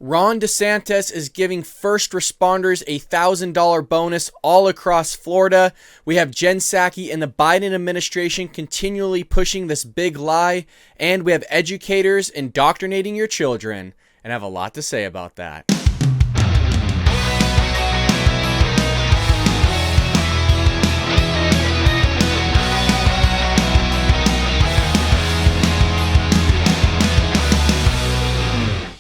Ron DeSantis is giving first responders a $1,000 bonus all across Florida. We have Jen Psaki and the Biden administration continually pushing this big lie. And we have educators indoctrinating your children. And I have a lot to say about that.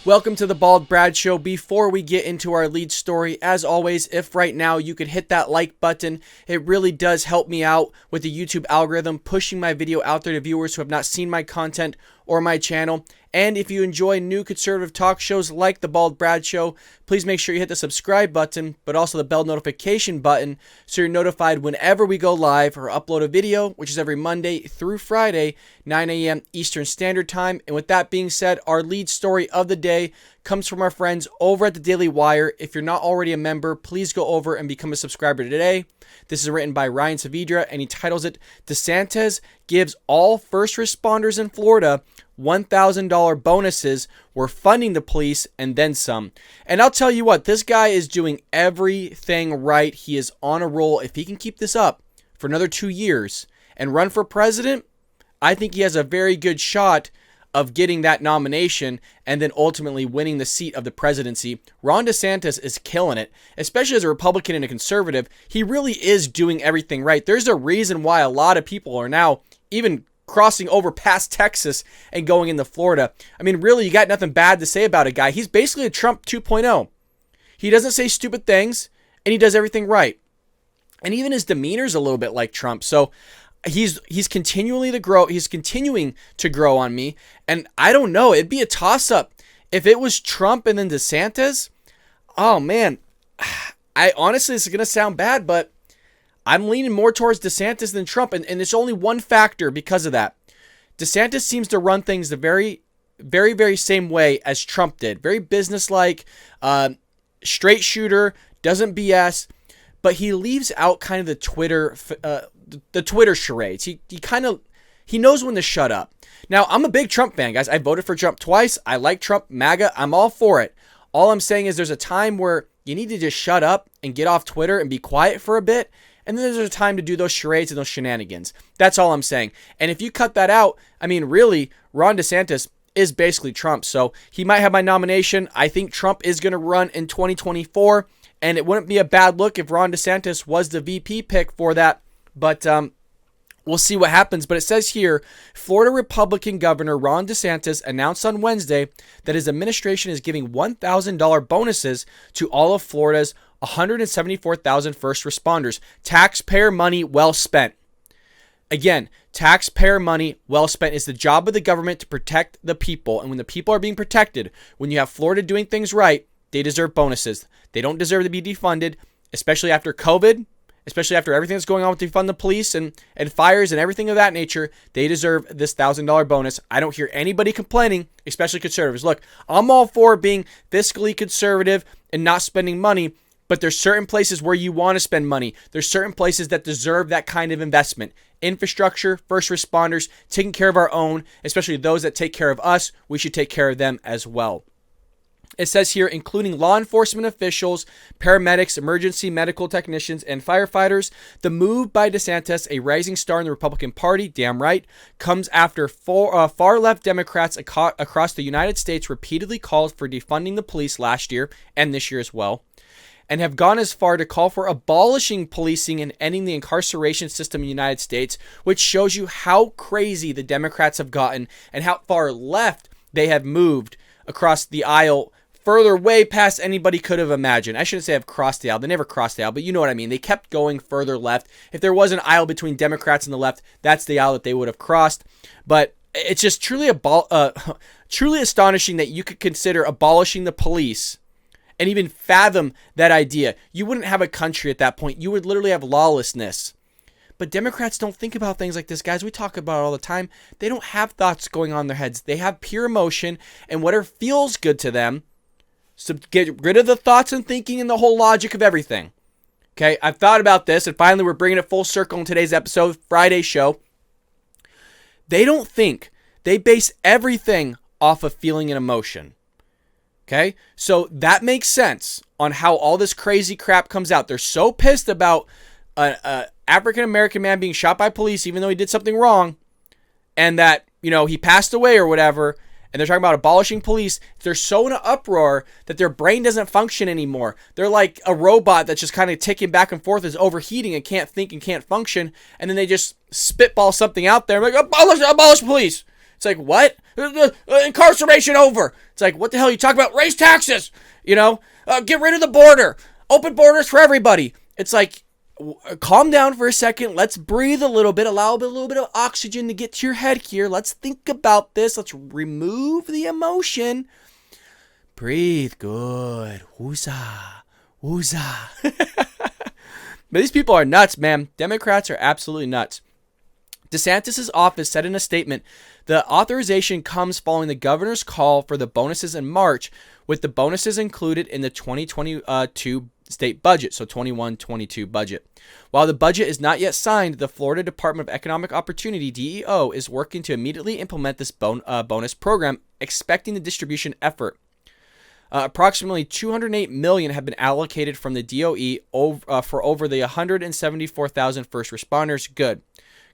Welcome to the Bald Brad Show. Before we get into our lead story, as always, if right now you could hit that like button, it really does help me out with the YouTube algorithm, pushing my video out there to viewers who have not seen my content or my channel. And if you enjoy new conservative talk shows like the Bald Brad Show, please make sure you hit the subscribe button, but also the bell notification button so you're notified whenever we go live or upload a video, which is every Monday through Friday, 9 a.m. Eastern Standard Time. And with that being said, our lead story of the day comes from our friends over at the Daily Wire. If you're not already a member, please go over and become a subscriber today. This is written by Ryan Saavedra, and he titles it, DeSantis gives all first responders in Florida $1,000 bonuses. We're funding the police and then some. And I'll tell you what, this guy is doing everything right. He is on a roll. If he can keep this up for another 2 years and run for president, I think he has a very good shot of getting that nomination and then ultimately winning the seat of the presidency. Ron DeSantis is killing it, especially as a Republican and a conservative. He really is doing everything right. There's a reason why a lot of people are now even crossing over past Texas and going into Florida. I mean, really, you got nothing bad to say about a guy. He's basically a Trump 2.0. He doesn't say stupid things, and he does everything right. And even his demeanor is a little bit like Trump. So he's continuing to grow on me. And I don't know, it'd be a toss-up. If it was Trump and then DeSantis, oh man, I honestly, this is going to sound bad, but I'm leaning more towards DeSantis than Trump, and it's only one factor because of that. DeSantis seems to run things the very, very, very same way as Trump did. Very businesslike, straight shooter, doesn't BS, but he leaves out kind of the Twitter charades. He knows when to shut up. Now, I'm a big Trump fan, guys. I voted for Trump twice. I like Trump, MAGA. I'm all for it. All I'm saying is there's a time where you need to just shut up and get off Twitter and be quiet for a bit. And then there's a time to do those charades and those shenanigans. That's all I'm saying. And if you cut that out, I mean, really, Ron DeSantis is basically Trump. So he might have my nomination. I think Trump is going to run in 2024. And it wouldn't be a bad look if Ron DeSantis was the VP pick for that. But we'll see what happens. But it says here, Florida Republican Governor Ron DeSantis announced on Wednesday that his administration is giving $1,000 bonuses to all of Florida's 174,000 first responders. Taxpayer money well spent. Again, taxpayer money well spent. Is the job of the government to protect the people. And when the people are being protected, when you have Florida doing things right, they deserve bonuses. They don't deserve to be defunded, especially after COVID, especially after everything that's going on with defund the police and fires and everything of that nature. They deserve this $1,000 bonus. I don't hear anybody complaining, especially conservatives. Look, I'm all for being fiscally conservative and not spending money, but there's certain places where you want to spend money. There's certain places that deserve that kind of investment. Infrastructure, first responders, taking care of our own, especially those that take care of us, we should take care of them as well. It says here, including law enforcement officials, paramedics, emergency medical technicians, and firefighters. The move by DeSantis, a rising star in the Republican Party, damn right, comes after far-left Democrats across the United States repeatedly called for defunding the police last year and this year as well, and have gone as far to call for abolishing policing and ending the incarceration system in the United States, which shows you how crazy the Democrats have gotten and how far left they have moved across the aisle, further way past anybody could have imagined. I shouldn't say have crossed the aisle. They never crossed the aisle, but you know what I mean. They kept going further left. If there was an aisle between Democrats and the left, that's the aisle that they would have crossed. But it's just truly truly astonishing that you could consider abolishing the police and even fathom that idea. You wouldn't have a country at that point. You would literally have lawlessness. But Democrats don't think about things like this, guys. We talk about it all the time. They don't have thoughts going on in their heads. They have pure emotion and whatever feels good to them. So get rid of the thoughts and thinking and the whole logic of everything. Okay, I've thought about this, and finally we're bringing it full circle in today's episode, Friday show. They don't think. They base everything off of feeling and emotion. Okay, so that makes sense on how all this crazy crap comes out. They're so pissed about an African-American man being shot by police, even though he did something wrong, and that, he passed away or whatever, and they're talking about abolishing police. They're so in an uproar that their brain doesn't function anymore. They're like a robot that's just kind of ticking back and forth, is overheating and can't think and can't function, and then they just spitball something out there, like, abolish police. It's like, what? Incarceration over. It's like, what the hell are you talking about? Raise taxes, get rid of the border, open borders for everybody. It's like, calm down for a second. Let's breathe a little bit, allow a little bit of oxygen to get to your head here. Let's think about this. Let's remove the emotion. Breathe. Good. Woozah. Woozah. But these people are nuts, man. Democrats are absolutely nuts. DeSantis' office said in a statement, the authorization comes following the governor's call for the bonuses in March, with the bonuses included in the 2022 state budget, so 21-22 budget. While the budget is not yet signed, the Florida Department of Economic Opportunity, DEO, is working to immediately implement this bonus program, expecting the distribution effort. Approximately $208 million have been allocated from the DOE for over the 174,000 first responders.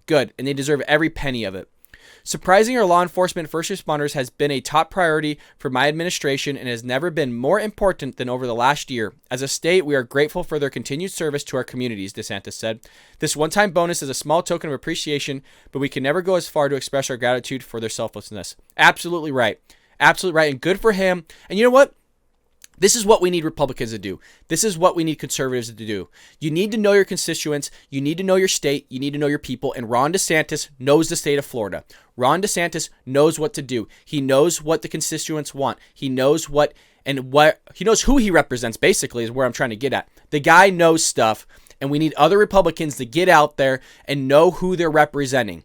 Good, and they deserve every penny of it. Surprising our law enforcement first responders has been a top priority for my administration and has never been more important than over the last year. As a state, we are grateful for their continued service to our communities, DeSantis said. This one-time bonus is a small token of appreciation, but we can never go as far to express our gratitude for their selflessness. Absolutely right. Absolutely right, and good for him. And you know what? This is what we need Republicans to do. This is what we need conservatives to do. You need to know your constituents. You need to know your state. You need to know your people. And Ron DeSantis knows the state of Florida. Ron DeSantis knows what to do. He knows what the constituents want. He knows he knows who he represents, basically, is where I'm trying to get at. The guy knows stuff, and we need other Republicans to get out there and know who they're representing.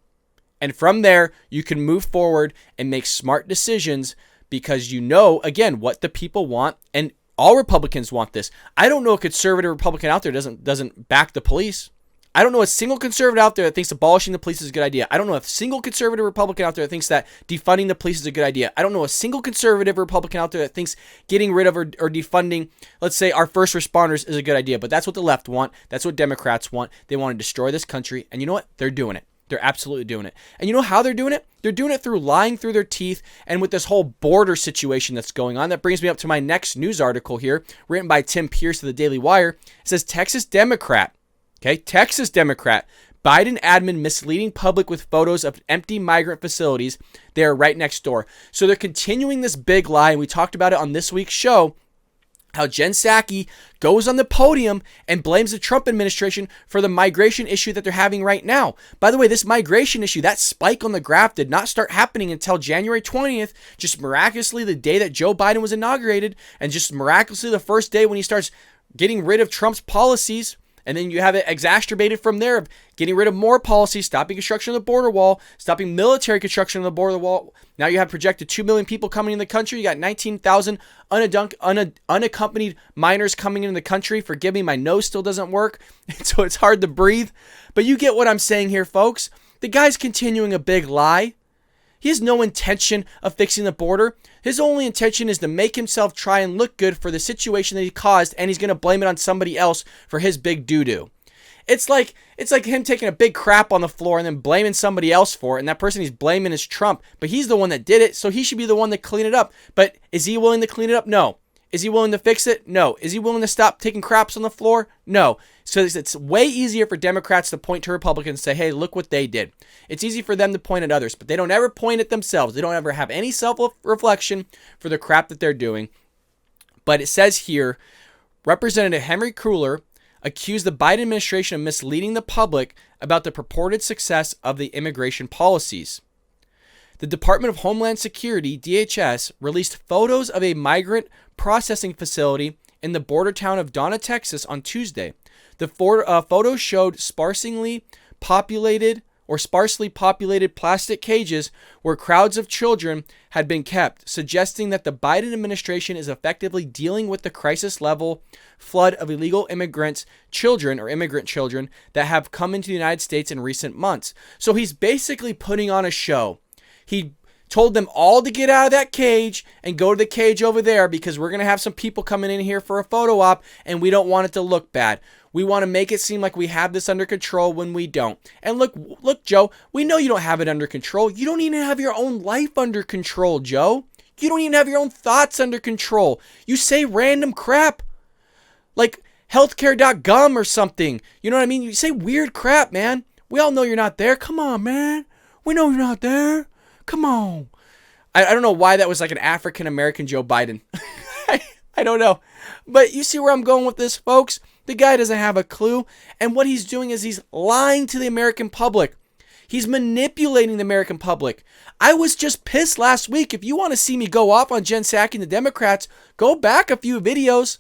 And from there, you can move forward and make smart decisions, because again, what the people want, and all Republicans want this. I don't know a conservative Republican out there doesn't back the police. I don't know a single conservative out there that thinks abolishing the police is a good idea. I don't know a single conservative Republican out there that thinks that defunding the police is a good idea. I don't know a single conservative Republican out there that thinks getting rid of or defunding, let's say, our first responders is a good idea. But that's what the left want. That's what Democrats want. They want to destroy this country. And you know what? They're doing it. They're absolutely doing it. And you know how they're doing it? They're doing it through lying through their teeth, and with this whole border situation that's going on. That brings me up to my next news article here, written by Tim Pierce of the Daily Wire. It says, Texas Democrat, Biden admin misleading public with photos of empty migrant facilities. They are right next door. So they're continuing this big lie, and we talked about it on this week's show, how Jen Psaki goes on the podium and blames the Trump administration for the migration issue that they're having right now. By the way, this migration issue, that spike on the graph did not start happening until January 20th, just miraculously the day that Joe Biden was inaugurated, and just miraculously the first day when he starts getting rid of Trump's policies. And then you have it exacerbated from there, of getting rid of more policies, stopping construction of the border wall, stopping military construction of the border wall. Now you have projected 2 million people coming in the country. You got 19,000 unaccompanied minors coming into the country. Forgive me, my nose still doesn't work, so it's hard to breathe. But you get what I'm saying here, folks. The guy's continuing a big lie. He has no intention of fixing the border. His only intention is to make himself try and look good for the situation that he caused, and he's going to blame it on somebody else for his big doo-doo. It's like him taking a big crap on the floor and then blaming somebody else for it, and that person he's blaming is Trump, but he's the one that did it, so he should be the one to clean it up. But is he willing to clean it up? No. Is he willing to fix it? No. Is he willing to stop taking craps on the floor? No. So it's way easier for Democrats to point to Republicans and say, hey, look what they did. It's easy for them to point at others, but they don't ever point at themselves. They don't ever have any self-reflection for the crap that they're doing. But it says here, Representative Henry Kruller accused the Biden administration of misleading the public about the purported success of the immigration policies. The Department of Homeland Security, DHS, released photos of a migrant processing facility in the border town of Donna, Texas on Tuesday. The photos showed sparsely populated plastic cages where crowds of children had been kept, suggesting that the Biden administration is effectively dealing with the crisis-level flood of illegal immigrant children that have come into the United States in recent months. So he's basically putting on a show. told them all to get out of that cage and go to the cage over there because we're going to have some people coming in here for a photo op and we don't want it to look bad. We want to make it seem like we have this under control when we don't. And look, Joe, we know you don't have it under control. You don't even have your own life under control, Joe. You don't even have your own thoughts under control. You say random crap like healthcare.gum or something. You know what I mean? You say weird crap, man. We all know you're not there. Come on, man. We know you're not there. Come on. I don't know why that was like an African-American Joe Biden. I don't know. But you see where I'm going with this, folks? The guy doesn't have a clue. And what he's doing is he's lying to the American public. He's manipulating the American public. I was just pissed last week. If you want to see me go off on Jen Psaki and the Democrats, go back a few videos.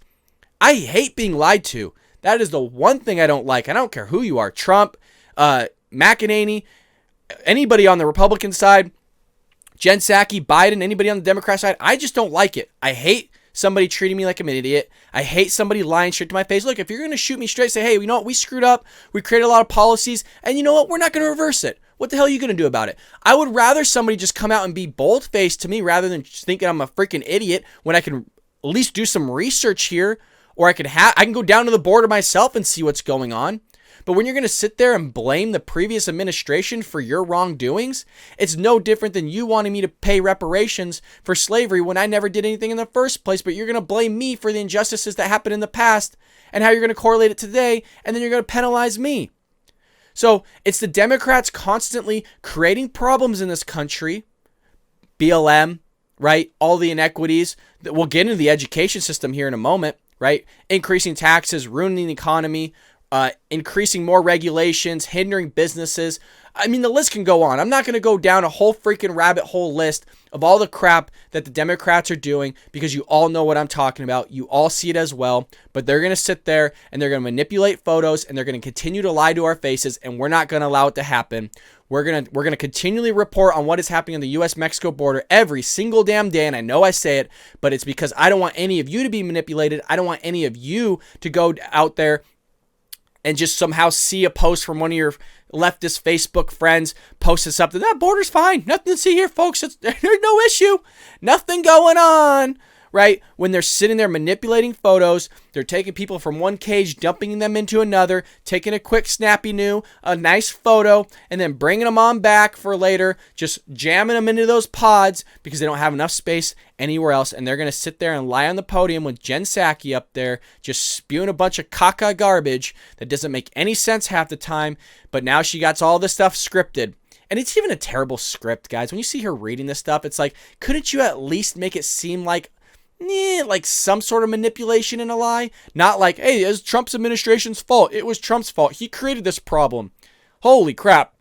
I hate being lied to. That is the one thing I don't like. I don't care who you are. Trump, McEnany, anybody on the Republican side, Jen Psaki, Biden, anybody on the Democrat side. I just don't like it. I hate somebody treating me like I'm an idiot. I hate somebody lying straight to my face. Look, if you're going to shoot me straight, say, hey, you know what? We screwed up. We created a lot of policies. And you know what? We're not going to reverse it. What the hell are you going to do about it? I would rather somebody just come out and be bold-faced to me rather than just thinking I'm a freaking idiot when I can at least do some research here, or I can go down to the border myself and see what's going on. But when you're going to sit there and blame the previous administration for your wrongdoings, it's no different than you wanting me to pay reparations for slavery when I never did anything in the first place. But you're going to blame me for the injustices that happened in the past and how you're going to correlate it today, and then you're going to penalize me. So it's the Democrats constantly creating problems in this country, BLM, right? All the inequities. We'll get into the education system here in a moment, right? Increasing taxes, ruining the economy, increasing more regulations, hindering businesses. I mean, the list can go on. I'm not going to go down a whole freaking rabbit hole list of all the crap that the Democrats are doing because you all know what I'm talking about. You all see it as well, but they're going to sit there and they're going to manipulate photos and they're going to continue to lie to our faces, and we're not going to allow it to happen. We're going to continually report on what is happening on the US-Mexico border every single damn day, and I know I say it, but it's because I don't want any of you to be manipulated. I don't want any of you to go out there and just somehow see a post from one of your leftist Facebook friends posting something. That border's fine. Nothing to see here, folks. There's no issue. Nothing going on, right? When they're sitting there manipulating photos, they're taking people from one cage, dumping them into another, taking a quick a nice photo, and then bringing them on back for later, just jamming them into those pods because they don't have enough space anywhere else. And they're going to sit there and lie on the podium with Jen Psaki up there, just spewing a bunch of caca garbage that doesn't make any sense half the time. But now she got all this stuff scripted. And it's even a terrible script, guys. When you see her reading this stuff, it's like, couldn't you at least make it seem like some sort of manipulation and a lie? Not like, hey, it was Trump's administration's fault. It was Trump's fault. He created this problem. Holy crap.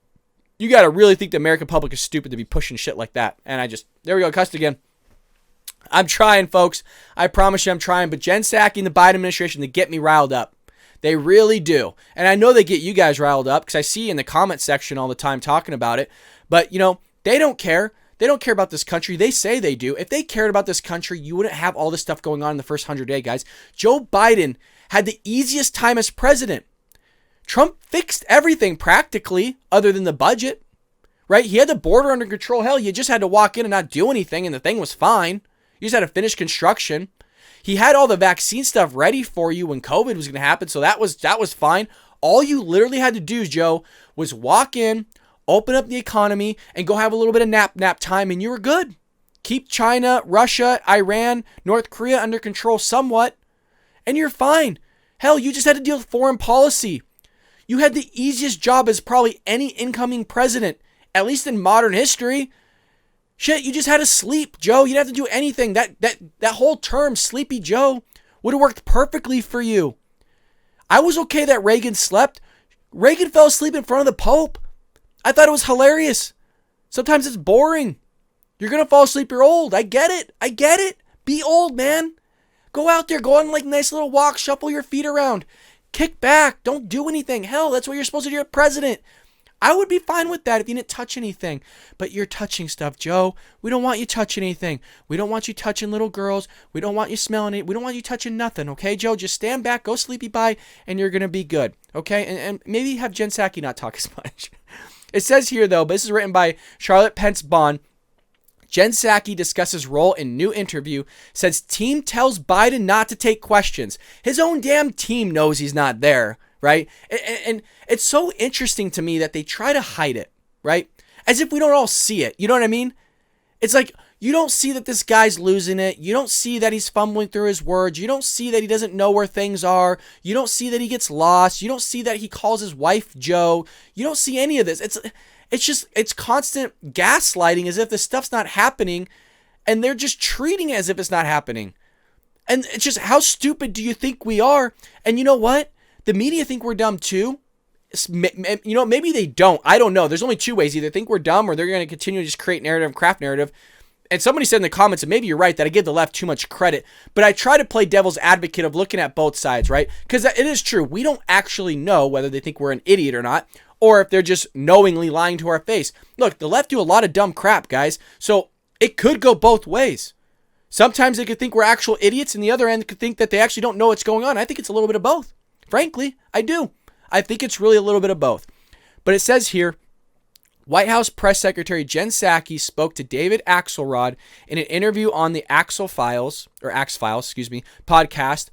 You got to really think the American public is stupid to be pushing shit like that. And there we go, cussed again. I'm trying, folks. I promise you I'm trying. But Jen Psaki and the Biden administration, they get me riled up. They really do. And I know they get you guys riled up because I see you in the comment section all the time talking about it. But, they don't care. They don't care about this country. They say they do. If they cared about this country, you wouldn't have all this stuff going on in the first 100 days, guys. Joe Biden had the easiest time as president. Trump fixed everything practically other than the budget, right? He had the border under control. Hell, you just had to walk in and not do anything, and the thing was fine. You just had to finish construction. He had all the vaccine stuff ready for you when COVID was going to happen, so that was fine. All you literally had to do, Joe, was walk in, open up the economy, and go have a little bit of nap time, and you were good. Keep China, Russia, Iran, North Korea under control somewhat, and you're fine. Hell, you just had to deal with foreign policy. You had the easiest job as probably any incoming president, at least in modern history. Shit, you just had to sleep, Joe. You didn't have to do anything. That whole term, Sleepy Joe, would have worked perfectly for you. I was okay that Reagan slept. Reagan fell asleep in front of the Pope. I thought it was hilarious. Sometimes it's boring. You're going to fall asleep. You're old. I get it. Be old, man. Go out there. Go on nice little walk. Shuffle your feet around. Kick back. Don't do anything. Hell, that's what you're supposed to do as president. I would be fine with that if you didn't touch anything. But you're touching stuff, Joe. We don't want you touching anything. We don't want you touching little girls. We don't want you smelling it. We don't want you touching nothing, okay, Joe? Just stand back, go sleepy bye, and you're going to be good, okay? And maybe have Jen Psaki not talk as much. It says here, though, but this is written by Charlotte Pence Bond. Jen Psaki discusses role in new interview, says team tells Biden not to take questions. His own damn team knows he's not there, right? And it's so interesting to me that they try to hide it, right? As if we don't all see it. You know what I mean? It's like, you don't see that this guy's losing it. You don't see that he's fumbling through his words. You don't see that he doesn't know where things are. You don't see that he gets lost. You don't see that he calls his wife Joe. You don't see any of this. It's constant gaslighting as if this stuff's not happening, and they're just treating it as if it's not happening. And it's just, how stupid do you think we are? And you know what? The media think we're dumb too. You know, maybe they don't. I don't know. There's only two ways. Either think we're dumb or they're going to continue to just create narrative and craft narrative. And somebody said in the comments, and maybe you're right, that I give the left too much credit, but I try to play devil's advocate of looking at both sides, right? Because it is true. We don't actually know whether they think we're an idiot or not, or if they're just knowingly lying to our face. Look, the left do a lot of dumb crap, guys. So it could go both ways. Sometimes they could think we're actual idiots, and the other end could think that they actually don't know what's going on. I think it's a little bit of both. Frankly, I do. I think it's really a little bit of both. But it says here, White House Press Secretary Jen Psaki spoke to David Axelrod in an interview on the Axe Files, podcast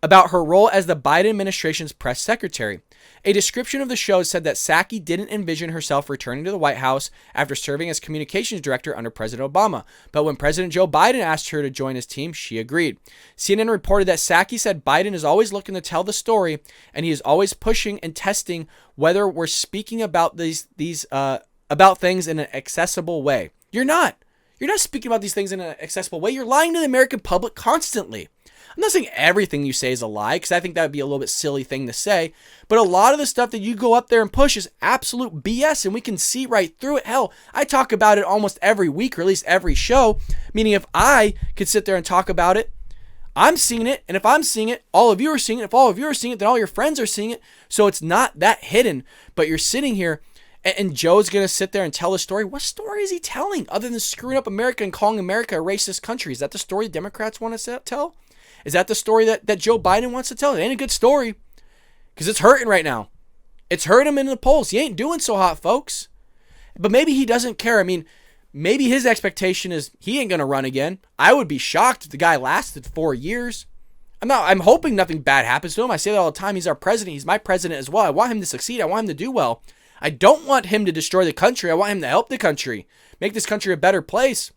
about her role as the Biden administration's press secretary. A description of the show said that Psaki didn't envision herself returning to the White House after serving as communications director under President Obama, but when President Joe Biden asked her to join his team, she agreed. CNN reported that Psaki said Biden is always looking to tell the story, and he is always pushing and testing whether we're speaking about about things in an accessible way. You're not. You're not speaking about these things in an accessible way. You're lying to the American public constantly. I'm not saying everything you say is a lie, because I think that would be a little bit silly thing to say. But a lot of the stuff that you go up there and push is absolute BS, and we can see right through it. Hell, I talk about it almost every week, or at least every show. Meaning if I could sit there and talk about it, I'm seeing it. And if I'm seeing it, all of you are seeing it. If all of you are seeing it, then all your friends are seeing it. So it's not that hidden. But you're sitting here, and Joe's going to sit there and tell a story. What story is he telling other than screwing up America and calling America a racist country? Is that the story the Democrats want to tell? Is that the story that Joe Biden wants to tell? It ain't a good story, because it's hurting right now. It's hurting him in the polls. He ain't doing so hot, folks. But maybe he doesn't care. I mean, maybe his expectation is he ain't going to run again. I would be shocked if the guy lasted 4 years. I'm hoping nothing bad happens to him. I say that all the time. He's our president. He's my president as well. I want him to succeed. I want him to do well. I don't want him to destroy the country. I want him to help the country, make this country a better place.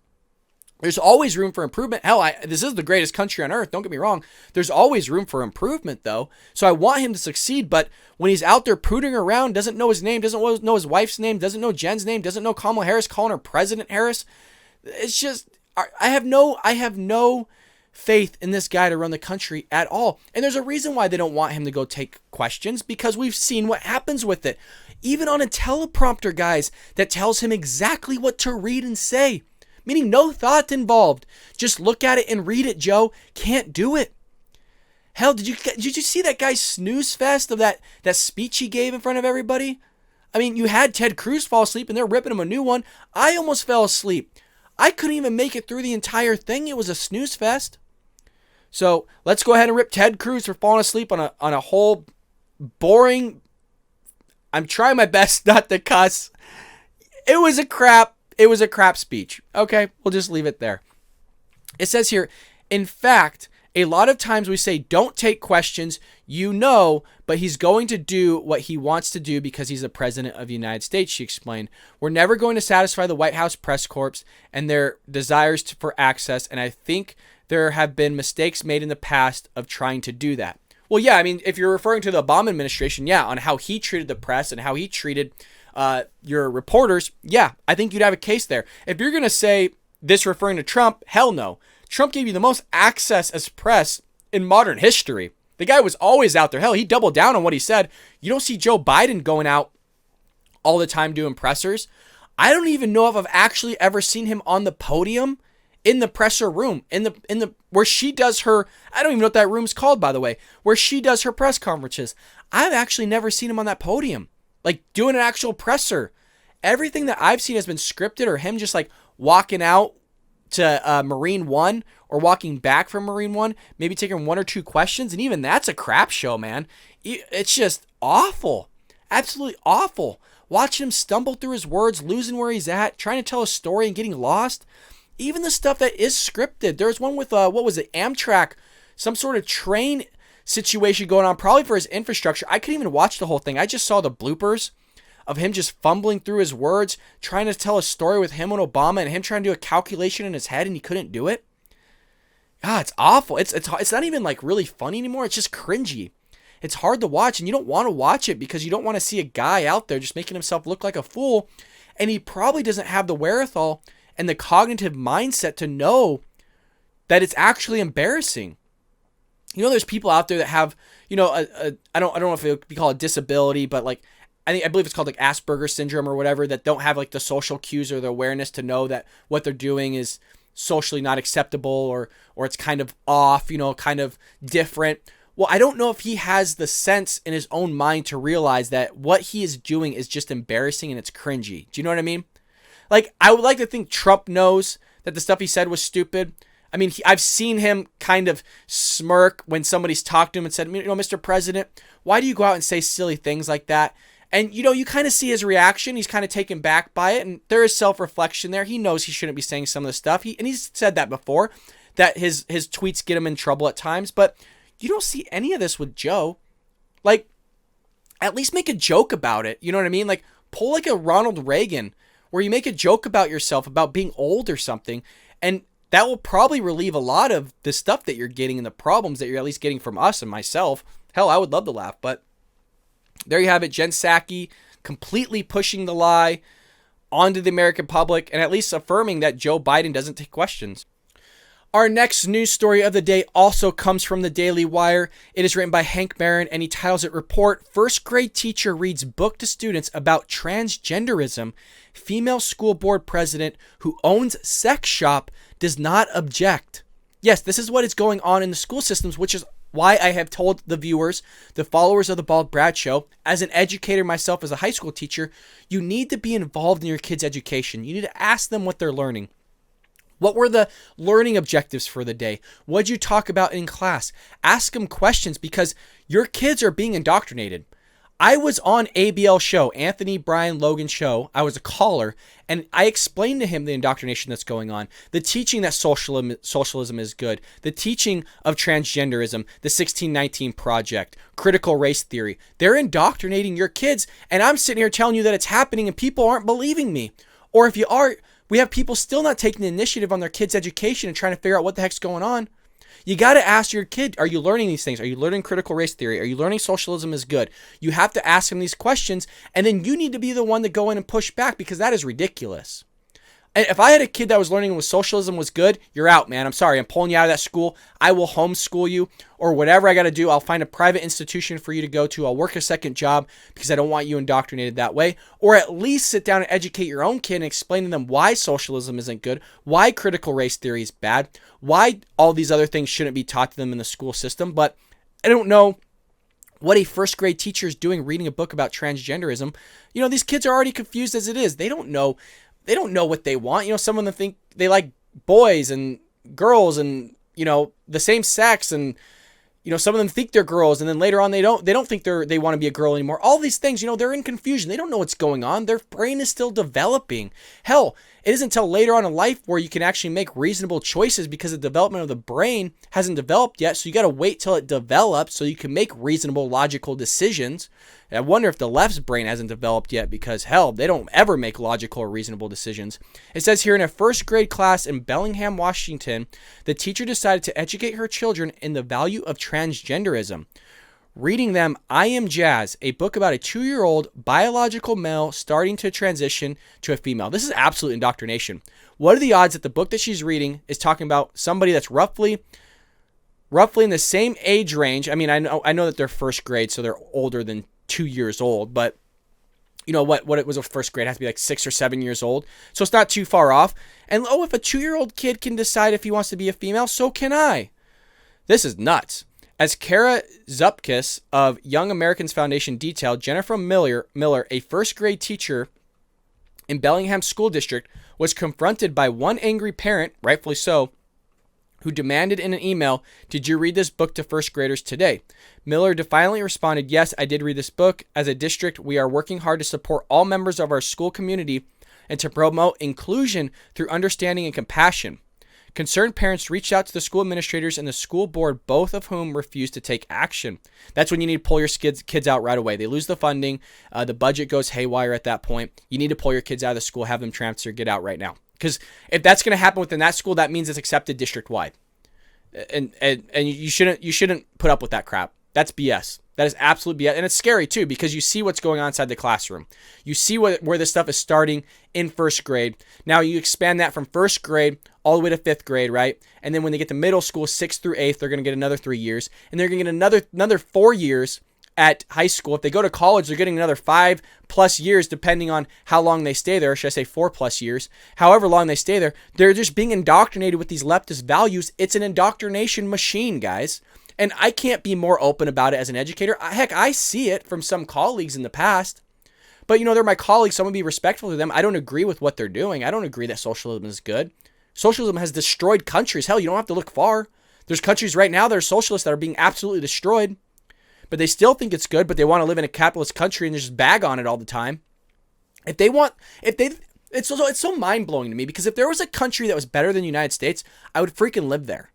There's always room for improvement. Hell, this is the greatest country on earth. Don't get me wrong. There's always room for improvement, though. So I want him to succeed. But when he's out there prooting around, doesn't know his name, doesn't know his wife's name, doesn't know Jen's name, doesn't know Kamala Harris, calling her President Harris. It's just, I have no faith in this guy to run the country at all. And there's a reason why they don't want him to go take questions, because we've seen what happens with it. Even on a teleprompter, guys, that tells him exactly what to read and say. Meaning no thought involved. Just look at it and read it, Joe. Can't do it. Hell, did you see that guy's snooze fest of that speech he gave in front of everybody? I mean, you had Ted Cruz fall asleep and they're ripping him a new one. I almost fell asleep. I couldn't even make it through the entire thing. It was a snooze fest. So let's go ahead and rip Ted Cruz for falling asleep on a whole boring. I'm trying my best not to cuss. It was a crap speech. Okay, we'll just leave it there. It says here, in fact, a lot of times we say, don't take questions, but he's going to do what he wants to do because he's the president of the United States, she explained. We're never going to satisfy the White House press corps and their desires for access, and I think there have been mistakes made in the past of trying to do that. Well, yeah, I mean, if you're referring to the Obama administration, yeah, on how he treated the press and how he treated your reporters, yeah, I think you'd have a case there. If you're going to say this referring to Trump, hell no. Trump gave you the most access as press in modern history. The guy was always out there. Hell, he doubled down on what he said. You don't see Joe Biden going out all the time doing pressers. I don't even know if I've actually ever seen him on the podium in the presser room, in the where she does her, I don't even know what that room's called, by the way, where she does her press conferences. I've actually never seen him on that podium, like doing an actual presser. Everything that I've seen has been scripted, or him just like walking out to Marine One or walking back from Marine One, maybe taking one or two questions. And even that's a crap show, man. It's just awful. Absolutely awful. watching him stumble through his words, losing where he's at, trying to tell a story and getting lost. Even the stuff that is scripted. There's one with, what was it, Amtrak, some sort of train situation going on, probably for his infrastructure. I couldn't even watch the whole thing. I just saw the bloopers of him just fumbling through his words, trying to tell a story with him and Obama and him trying to do a calculation in his head and he couldn't do it. Ah, it's awful. It's not even like really funny anymore. It's just cringy. It's hard to watch and you don't want to watch it because you don't want to see a guy out there just making himself look like a fool. And he probably doesn't have the wherewithal and the cognitive mindset to know that it's actually embarrassing. You know, there's people out there that have, you know, I don't know if it would be called a disability, but like, I believe it's called like Asperger's syndrome or whatever, that don't have like the social cues or the awareness to know that what they're doing is socially not acceptable or it's kind of off, you know, kind of different. Well, I don't know if he has the sense in his own mind to realize that what he is doing is just embarrassing and it's cringy. Do you know what I mean? Like, I would like to think Trump knows that the stuff he said was stupid. I mean, I've seen him kind of smirk when somebody's talked to him and said, you know, Mr. President, why do you go out and say silly things like that? And, you know, you kind of see his reaction. He's kind of taken back by it. And there is self-reflection there. He knows he shouldn't be saying some of this stuff. He's said that before, that his tweets get him in trouble at times. But you don't see any of this with Joe. Like, at least make a joke about it. You know what I mean? Like, pull like a Ronald Reagan, where you make a joke about yourself, about being old or something, and that will probably relieve a lot of the stuff that you're getting and the problems that you're at least getting from us and myself. Hell, I would love to laugh, but there you have it. Jen Psaki completely pushing the lie onto the American public and at least affirming that Joe Biden doesn't take questions. Our next news story of the day also comes from the Daily Wire. It is written by Hank Barron, and he titles it, Report, First Grade Teacher Reads Book to Students About Transgenderism. Female School Board President who owns sex shop does not object. Yes, this is what is going on in the school systems, which is why I have told the viewers, the followers of the Bald Brad Show, as an educator myself, as a high school teacher, you need to be involved in your kids' education. You need to ask them what they're learning. What were the learning objectives for the day? What did you talk about in class? Ask them questions because your kids are being indoctrinated. I was on ABL show, Anthony Brian Logan show. I was a caller, and I explained to him the indoctrination that's going on, the teaching that socialism is good, the teaching of transgenderism, the 1619 Project, critical race theory. They're indoctrinating your kids, and I'm sitting here telling you that it's happening, and people aren't believing me. Or if you are, we have people still not taking the initiative on their kids' education and trying to figure out what the heck's going on. You got to ask your kid, are you learning these things? Are you learning critical race theory? Are you learning socialism is good? You have to ask them these questions, and then you need to be the one to go in and push back because that is ridiculous. And if I had a kid that was learning socialism was good, you're out, man. I'm sorry. I'm pulling you out of that school. I will homeschool you or whatever I got to do. I'll find a private institution for you to go to. I'll work a second job because I don't want you indoctrinated that way. Or at least sit down and educate your own kid and explain to them why socialism isn't good, why critical race theory is bad, why all these other things shouldn't be taught to them in the school system. But I don't know what a first grade teacher is doing reading a book about transgenderism. You know, these kids are already confused as it is. They don't know what they want. You know, some of them think they like boys and girls and, you know, the same sex, and, you know, some of them think they're girls, and then later on they don't think they want to be a girl anymore. All these things, you know, they're in confusion. They don't know what's going on. Their brain is still developing. Hell, it isn't until later on in life where you can actually make reasonable choices because the development of the brain hasn't developed yet. So you got to wait till it develops so you can make reasonable, logical decisions. And I wonder if the left's brain hasn't developed yet because, hell, they don't ever make logical or reasonable decisions. It says here, in a first grade class in Bellingham, Washington, the teacher decided to educate her children in the value of transgenderism. Reading them I Am Jazz, a book about a 2-year-old biological male starting to transition to a female. This is absolute indoctrination. What are the odds that the book that she's reading is talking about somebody that's roughly in the same age range? I mean, I know that they're first grade, so they're older than 2 years old, but you know what it was a first grade, it has to be like 6 or 7 years old. So it's not too far off. And if a 2-year-old kid can decide if he wants to be a female, so can I. This is nuts. As Kara Zupkis of Young Americans Foundation detailed, Jennifer Miller, a first grade teacher in Bellingham School District, was confronted by one angry parent, rightfully so, who demanded in an email, "Did you read this book to first graders today?" Miller defiantly responded, "Yes, I did read this book. As a district, we are working hard to support all members of our school community and to promote inclusion through understanding and compassion. Concerned parents reached out to the school administrators and the school board, both of whom refused to take action." That's when you need to pull your kids out right away. They lose the funding. The budget goes haywire at that point. You need to pull your kids out of the school, have them transfer, get out right now. Because if that's going to happen within that school, that means it's accepted district-wide. And you shouldn't put up with that crap. That's BS. That is absolute BS. And it's scary too, because you see what's going on inside the classroom. You see where this stuff is starting in first grade. Now you expand that from first grade all the way to fifth grade, right? And then when they get to middle school, 6th through 8th, they're going to get another 3 years. And they're going to get another 4 years at high school. If they go to college, they're getting another 5+ years, depending on how long they stay there. Or should I say 4+ years? However long they stay there, they're just being indoctrinated with these leftist values. It's an indoctrination machine, guys. And I can't be more open about it as an educator. Heck, I see it from some colleagues in the past. But, they're my colleagues, so I'm going to be respectful to them. I don't agree with what they're doing. I don't agree that socialism is good. Socialism has destroyed countries. Hell, you don't have to look far. There's countries right now that are socialists that are being absolutely destroyed. But they still think it's good, but they want to live in a capitalist country and just bag on it all the time. It's so mind-blowing to me, because if there was a country that was better than the United States, I would freaking live there.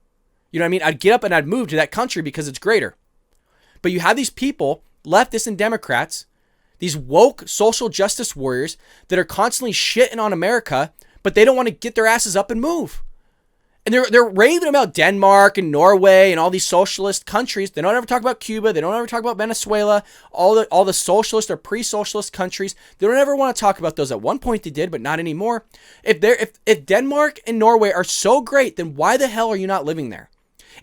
You know what I mean? I'd get up and I'd move to that country because it's greater. But you have these people, leftists and Democrats, these woke social justice warriors that are constantly shitting on America, but they don't want to get their asses up and move. And they're raving about Denmark and Norway and all these socialist countries. They don't ever talk about Cuba. They don't ever talk about Venezuela, all the socialist or pre-socialist countries. They don't ever want to talk about those. At one point they did, but not anymore. If Denmark and Norway are so great, then why the hell are you not living there?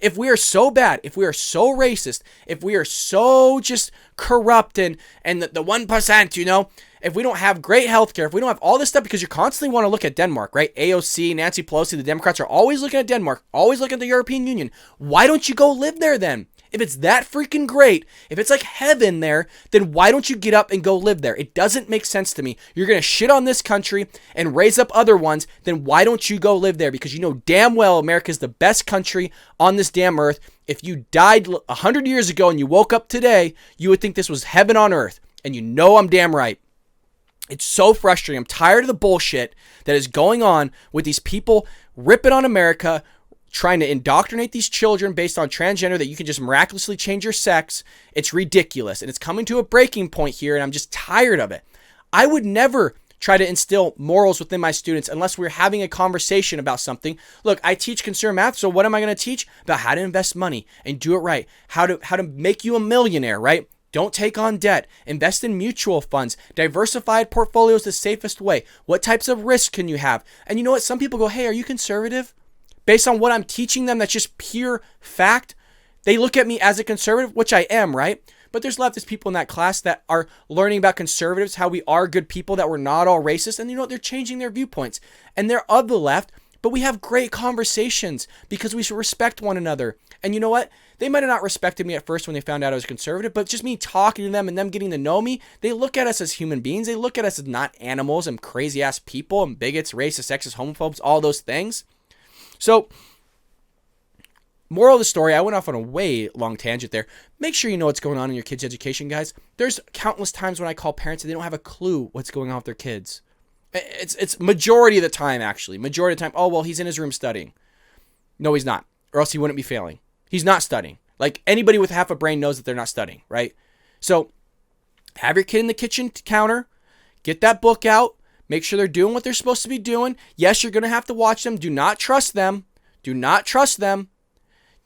If we are so bad, if we are so racist, if we are so just corrupt and the 1%, if we don't have great healthcare, if we don't have all this stuff, because you constantly want to look at Denmark, right? AOC, Nancy Pelosi, the Democrats are always looking at Denmark, always looking at the European Union. Why don't you go live there then? If it's that freaking great, if it's like heaven there, then why don't you get up and go live there? It doesn't make sense to me. You're going to shit on this country and raise up other ones, then why don't you go live there? Because you know damn well America is the best country on this damn earth. If you died 100 years ago and you woke up today, you would think this was heaven on earth. And you know I'm damn right. It's so frustrating. I'm tired of the bullshit that is going on with these people ripping on America, trying to indoctrinate these children based on transgender, that you can just miraculously change your sex. It's ridiculous. And it's coming to a breaking point here, and I'm just tired of it. I would never try to instill morals within my students unless we're having a conversation about something. Look, I teach consumer math, so what am I going to teach? About how to invest money and do it right. How to make you a millionaire, right? Don't take on debt. Invest in mutual funds. Diversified portfolios the safest way. What types of risk can you have? And you know what? Some people go, hey, are you conservative? Based on what I'm teaching them, that's just pure fact. They look at me as a conservative, which I am, right? But there's leftist people in that class that are learning about conservatives, how we are good people, that we're not all racist. And you know what? They're changing their viewpoints. And they're of the left, but we have great conversations because we should respect one another. And you know what? They might have not respected me at first when they found out I was conservative, but just me talking to them and them getting to know me, they look at us as human beings. They look at us as not animals and crazy ass people and bigots, racists, sexist, homophobes, all those things. So, moral of the story, I went off on a way long tangent there. Make sure you know what's going on in your kids' education, guys. There's countless times when I call parents and they don't have a clue what's going on with their kids. It's majority of the time, actually. Majority of the time, oh, well, he's in his room studying. No, he's not. Or else he wouldn't be failing. He's not studying. Like, anybody with half a brain knows that they're not studying, right? So, have your kid in the kitchen counter. Get that book out. Make sure they're doing what they're supposed to be doing. Yes, you're going to have to watch them. Do not trust them. Do not trust them.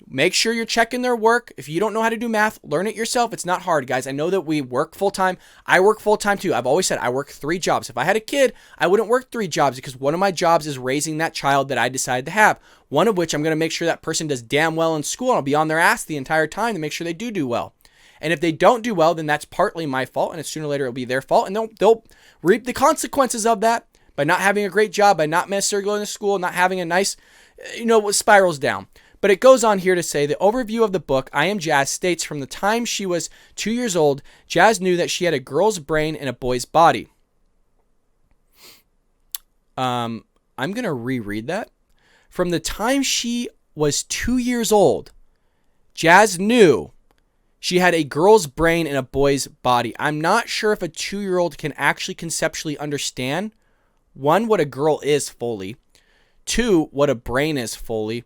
Make sure you're checking their work. If you don't know how to do math, learn it yourself. It's not hard, guys. I know that we work full-time. I work full-time, too. I've always said I work 3 jobs. If I had a kid, I wouldn't work 3 jobs because one of my jobs is raising that child that I decided to have. One of which I'm going to make sure that person does damn well in school. And I'll be on their ass the entire time to make sure they do well. And if they don't do well, then that's partly my fault. And sooner or later, it'll be their fault. And they'll reap the consequences of that by not having a great job, by not necessarily going to school, not having a nice, what spirals down. But it goes on here to say the overview of the book, I Am Jazz, states from the time she was 2 years old, Jazz knew that she had a girl's brain and a boy's body. I'm going to reread that. From the time she was 2 years old, Jazz knew she had a girl's brain in a boy's body. I'm not sure if a 2-year-old can actually conceptually understand, one, what a girl is fully, two, what a brain is fully,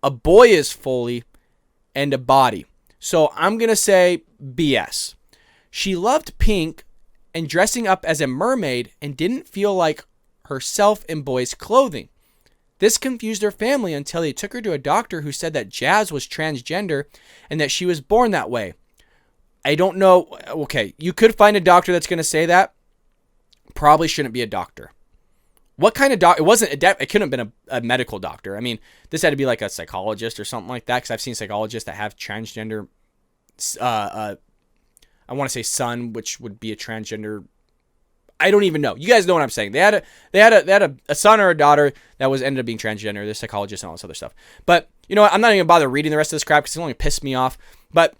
a boy is fully, and a body. So I'm going to say BS. She loved pink and dressing up as a mermaid and didn't feel like herself in boys' clothing. This confused her family until they took her to a doctor who said that Jazz was transgender and that she was born that way. I don't know. Okay, you could find a doctor that's going to say that. Probably shouldn't be a doctor. What kind of doctor? It couldn't have been a medical doctor. I mean, this had to be like a psychologist or something like that, because I've seen psychologists that have transgender, I want to say son, which would be a transgender. I don't even know. You guys know what I'm saying. They had a son or a daughter that ended up being transgender. They're psychologists and all this other stuff. But you know what? I'm not even gonna bother reading the rest of this crap because it's only pissed me off. But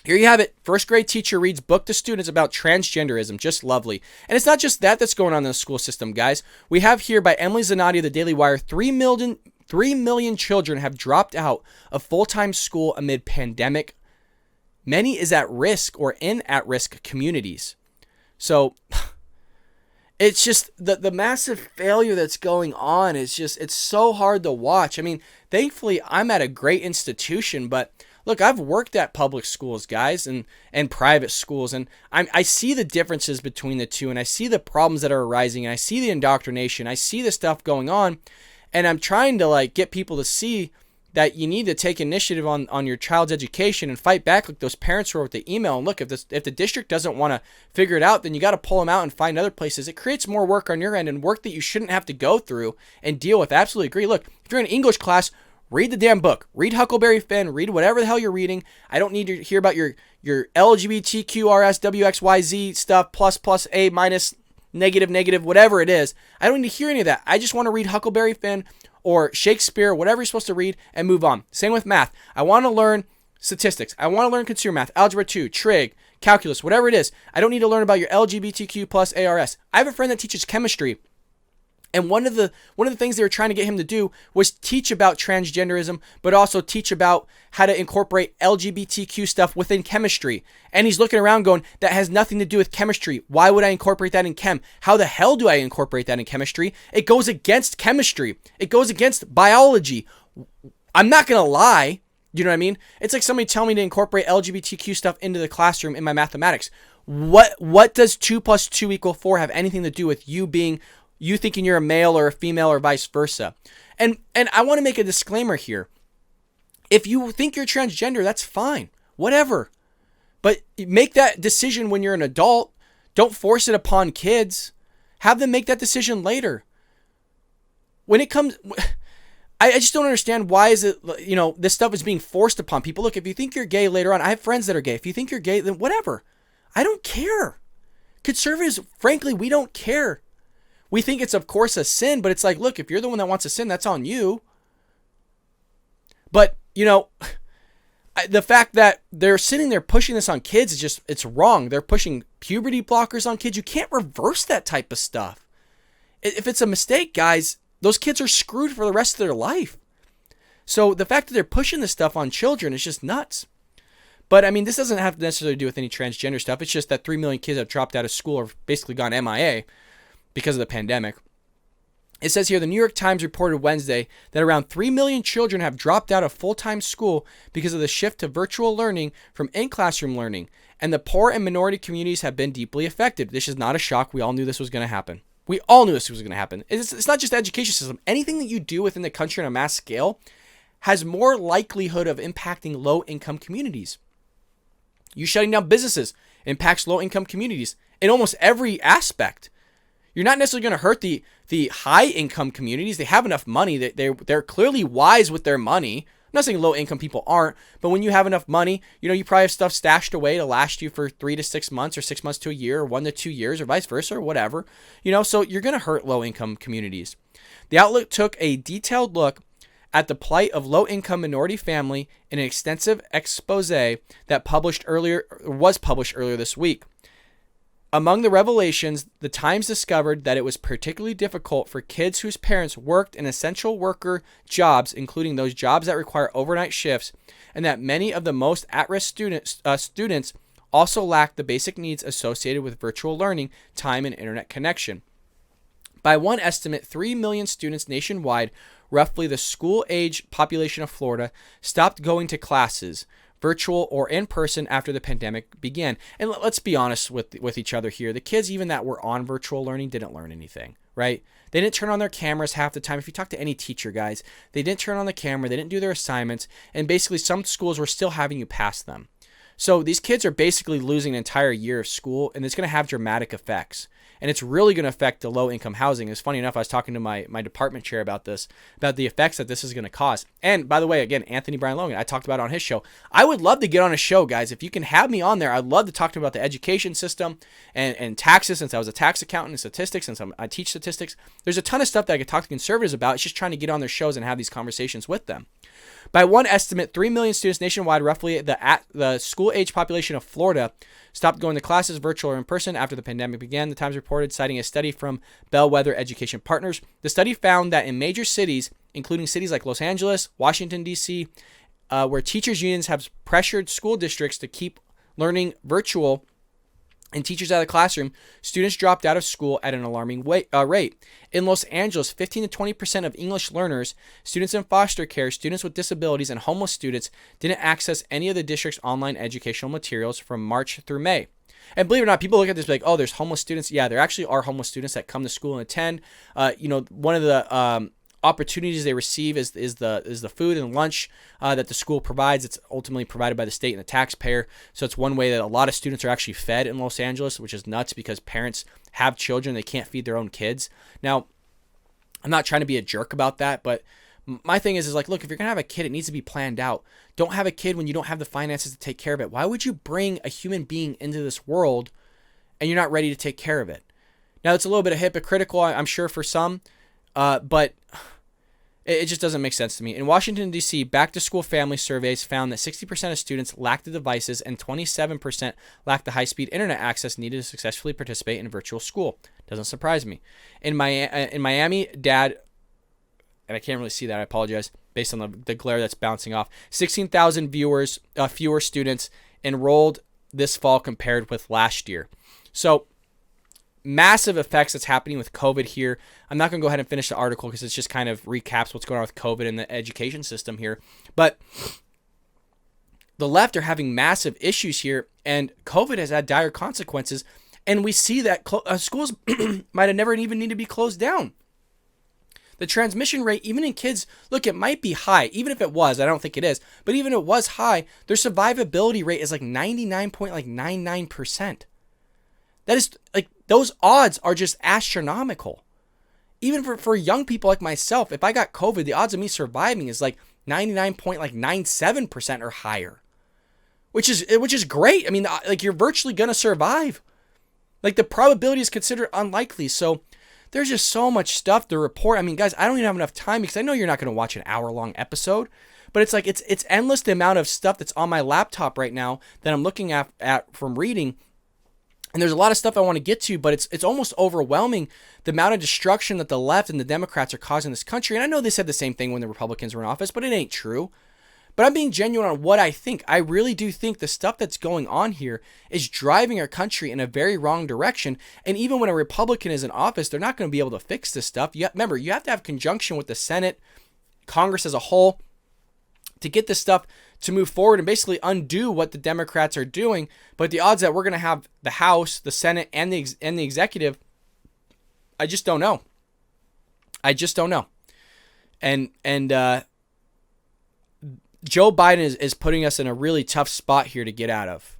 here you have it. First grade teacher reads book to students about transgenderism. Just lovely. And it's not just that that's going on in the school system, guys. We have here by Emily Zanotti of the Daily Wire, 3 million children have dropped out of full-time school amid pandemic. Many is at risk or in at-risk communities. So it's just the massive failure that's going on is just, it's so hard to watch. I mean, thankfully I'm at a great institution, but look, I've worked at public schools, guys, and private schools, and I see the differences between the two, and I see the problems that are arising, and I see the indoctrination, I see the stuff going on, and I'm trying to like get people to see that you need to take initiative on your child's education and fight back like those parents who wrote the email. And look, if the district doesn't want to figure it out, then you got to pull them out and find other places. It creates more work on your end and work that you shouldn't have to go through and deal with. Absolutely agree. Look, if you're in an English class, read the damn book. Read Huckleberry Finn. Read whatever the hell you're reading. I don't need to hear about your LGBTQRSWXYZ stuff, plus, A, minus, negative, whatever it is. I don't need to hear any of that. I just want to read Huckleberry Finn or Shakespeare, whatever you're supposed to read, and move on. Same with math. I want to learn statistics. I want to learn consumer math, algebra 2, trig, calculus, whatever it is. I don't need to learn about your LGBTQ plus ARS. I have a friend that teaches chemistry, and one of the things they were trying to get him to do was teach about transgenderism, but also teach about how to incorporate LGBTQ stuff within chemistry. And he's looking around going, that has nothing to do with chemistry. Why would I incorporate that in chem? How the hell do I incorporate that in chemistry? It goes against chemistry. It goes against biology. I'm not going to lie. You know what I mean? It's like somebody telling me to incorporate LGBTQ stuff into the classroom in my mathematics. What does 2 + 2 = 4 have anything to do with you thinking you're a male or a female or vice versa? And I want to make a disclaimer here. If you think you're transgender, that's fine. Whatever. But make that decision when you're an adult. Don't force it upon kids. Have them make that decision later. When it comes, I just don't understand why is it, this stuff is being forced upon people. Look, if you think you're gay later on, I have friends that are gay. If you think you're gay, then whatever. I don't care. Conservatives, frankly, we don't care. We think it's, of course, a sin, but it's like, look, if you're the one that wants to sin, that's on you. But, the fact that they're sitting there pushing this on kids is just, it's wrong. They're pushing puberty blockers on kids. You can't reverse that type of stuff. If it's a mistake, guys, those kids are screwed for the rest of their life. So the fact that they're pushing this stuff on children is just nuts. But, I mean, this doesn't have to necessarily do with any transgender stuff. It's just that 3 million kids have dropped out of school or basically gone MIA because of the pandemic. It says here, the New York Times reported Wednesday that around 3 million children have dropped out of full-time school because of the shift to virtual learning from in-classroom learning, and the poor and minority communities have been deeply affected. This is not a shock. We all knew this was going to happen. We all knew this was going to happen. It's not just the education system. Anything that you do within the country on a mass scale has more likelihood of impacting low-income communities. You shutting down businesses impacts low-income communities in almost every aspect. You're not necessarily going to hurt the high-income communities. They have enough money. They're clearly wise with their money. I'm not saying low-income people aren't, but when you have enough money, you probably have stuff stashed away to last you for 3 to 6 months or 6 months to a year or 1 to 2 years or vice versa or whatever. So you're going to hurt low-income communities. The outlet took a detailed look at the plight of low-income minority family in an extensive expose that was published earlier this week. Among the revelations, the Times discovered that it was particularly difficult for kids whose parents worked in essential worker jobs, including those jobs that require overnight shifts, and that many of the most at-risk students also lack the basic needs associated with virtual learning, time, and internet connection. By one estimate, 3 million students nationwide, roughly the school-age population of Florida, stopped going to classes, virtual or in person, after the pandemic began. And let's be honest with each other here. The kids, even that were on virtual learning, didn't learn anything, right? They didn't turn on their cameras half the time. If you talk to any teacher, guys, they didn't turn on the camera. They didn't do their assignments. And basically, some schools were still having you pass them. So these kids are basically losing an entire year of school, and it's going to have dramatic effects. And it's really going to affect the low-income housing. It's funny enough, I was talking to my department chair about this, about the effects that this is going to cause. And by the way, again, Anthony Brian Logan, I talked about it on his show. I would love to get on a show, guys. If you can have me on there, I'd love to talk to him about the education system and taxes, since I was a tax accountant, and statistics, since I teach statistics. There's a ton of stuff that I could talk to conservatives about. It's just trying to get on their shows and have these conversations with them. By one estimate, 3 million students nationwide, roughly the school-age population of Florida, stopped going to classes, virtual or in person, after the pandemic began, the Times reported, citing a study from Bellwether Education Partners. The study found that in major cities, including cities like Los Angeles, Washington, D.C., where teachers' unions have pressured school districts to keep learning virtual and teachers out of the classroom, students dropped out of school at an alarming rate. In Los Angeles, 15 to 20% of English learners, students in foster care, students with disabilities, and homeless students didn't access any of the district's online educational materials from March through May. And believe it or not, people look at this like, oh, there's homeless students. Yeah, there actually are homeless students that come to school and attend. One of the opportunities they receive is the food and lunch that the school provides. It's ultimately provided by the state and the taxpayer. So it's one way that a lot of students are actually fed in Los Angeles, which is nuts because parents have children. They can't feed their own kids. Now, I'm not trying to be a jerk about that, but my thing is like, look, if you're going to have a kid, it needs to be planned out. Don't have a kid when you don't have the finances to take care of it. Why would you bring a human being into this world and you're not ready to take care of it? Now, it's a little bit hypocritical, I'm sure, for some, but it just doesn't make sense to me. In Washington, D.C., back-to-school family surveys found that 60% of students lacked the devices and 27% lacked the high-speed internet access needed to successfully participate in virtual school. Doesn't surprise me. In Miami, Dad, and I can't really see that, I apologize, based on the glare that's bouncing off, 16,000 fewer students enrolled this fall compared with last year. So, massive effects that's happening with COVID here. I'm not going to go ahead and finish the article because it just kind of recaps what's going on with COVID and the education system here. But the left are having massive issues here, and COVID has had dire consequences. And we see that schools might have never even need to be closed down. The transmission rate, even in kids, look, it might be high. Even if it was, I don't think it is. But even if it was high, their survivability rate is like 99.99%. That is, like, those odds are just astronomical. Even for young people like myself, if I got COVID, the odds of me surviving is like 99.97% or higher, which is great. I mean, like, you're virtually gonna survive. Like, the probability is considered unlikely. So there's just so much stuff to report. I mean, guys, I don't even have enough time because I know you're not going to watch an hour-long episode, but it's like it's endless the amount of stuff that's on my laptop right now that I'm looking at from reading. And there's a lot of stuff I want to get to, but it's almost overwhelming the amount of destruction that the left and the Democrats are causing this country. And I know they said the same thing when the Republicans were in office, but it ain't true. But I'm being genuine on what I think. I really do think the stuff that's going on here is driving our country in a very wrong direction. And even when a Republican is in office, they're not going to be able to fix this stuff. Remember, you have to have conjunction with the Senate, Congress as a whole, to get this stuff to move forward and basically undo what the Democrats are doing. But the odds that we're going to have the House, the Senate, and the executive, I just don't know. I just don't know. And Joe Biden is putting us in a really tough spot here to get out of.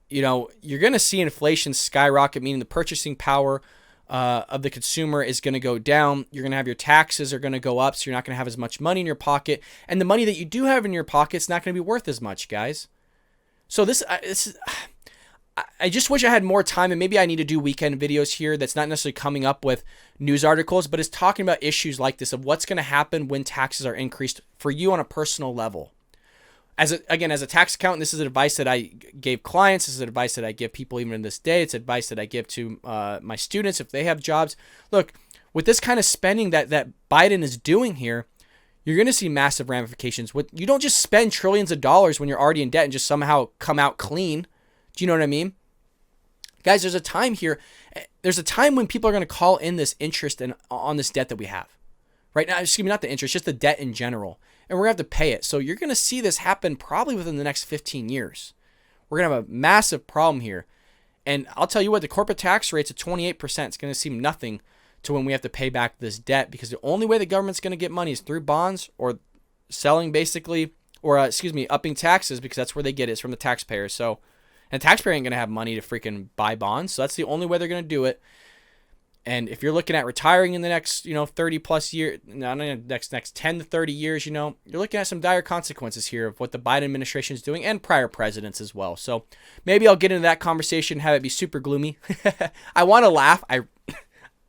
You know, you're going to see inflation skyrocket, meaning the purchasing power of the consumer is going to go down. You're going to have your taxes are going to go up, so you're not going to have as much money in your pocket. And the money that you do have in your pocket is not going to be worth as much, guys. So I just wish I had more time, and maybe I need to do weekend videos here that's not necessarily coming up with news articles, but it's talking about issues like this of what's going to happen when taxes are increased for you on a personal level. As a tax accountant, this is advice that I gave clients. This is advice that I give people even in this day. It's advice that I give to my students if they have jobs. Look, with this kind of spending that Biden is doing here, you're going to see massive ramifications. You don't just spend trillions of dollars when you're already in debt and just somehow come out clean. Do you know what I mean? Guys, there's a time here. There's a time when people are going to call in this interest on this debt that we have. Right now, excuse me, not the interest, just the debt in general. And we're going to have to pay it. So you're going to see this happen probably within the next 15 years. We're going to have a massive problem here. And I'll tell you what, the corporate tax rate's at 28%. It's going to seem nothing to when we have to pay back this debt, because the only way the government's going to get money is through bonds or selling basically, or upping taxes, because that's where they get it, is from the taxpayers. So, and the taxpayer ain't going to have money to freaking buy bonds. So that's the only way they're going to do it. And if you're looking at retiring in the next, 30 plus years, next 10 to 30 years, you're looking at some dire consequences here of what the Biden administration is doing, and prior presidents as well. So maybe I'll get into that conversation, have it be super gloomy. I want to laugh. I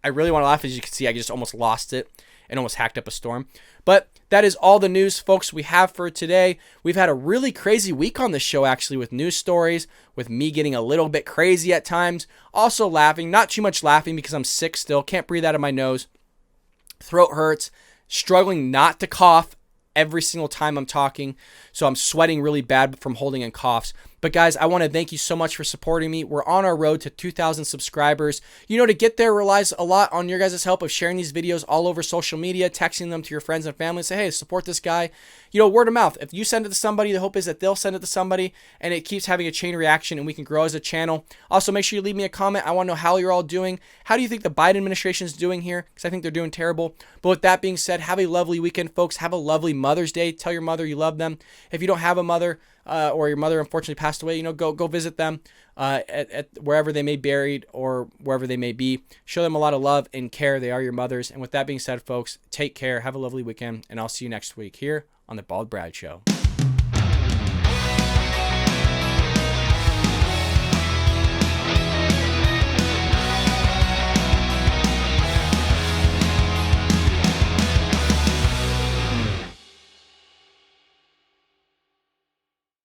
really want to laugh. As you can see, I just almost lost it and almost hacked up a storm. But that is all the news, folks, we have for today. We've had a really crazy week on this show, actually, with news stories, with me getting a little bit crazy at times. Also laughing, not too much laughing because I'm sick still. Can't breathe out of my nose. Throat hurts. Struggling not to cough every single time I'm talking. So I'm sweating really bad from holding in coughs. But guys, I want to thank you so much for supporting me. We're on our road to 2,000 subscribers. To get there relies a lot on your guys' help of sharing these videos all over social media, texting them to your friends and family, and say, hey, support this guy. Word of mouth. If you send it to somebody, the hope is that they'll send it to somebody, and it keeps having a chain reaction, and we can grow as a channel. Also, make sure you leave me a comment. I want to know how you're all doing. How do you think the Biden administration is doing here? Because I think they're doing terrible. But with that being said, have a lovely weekend, folks. Have a lovely Mother's Day. Tell your mother you love them. If you don't have a mother, or your mother unfortunately passed away, go visit them at wherever they may be buried or wherever they may be. Show them a lot of love and care. They are your mothers. And with that being said, folks, take care. Have a lovely weekend, and I'll see you next week here on the Bald Brad Show.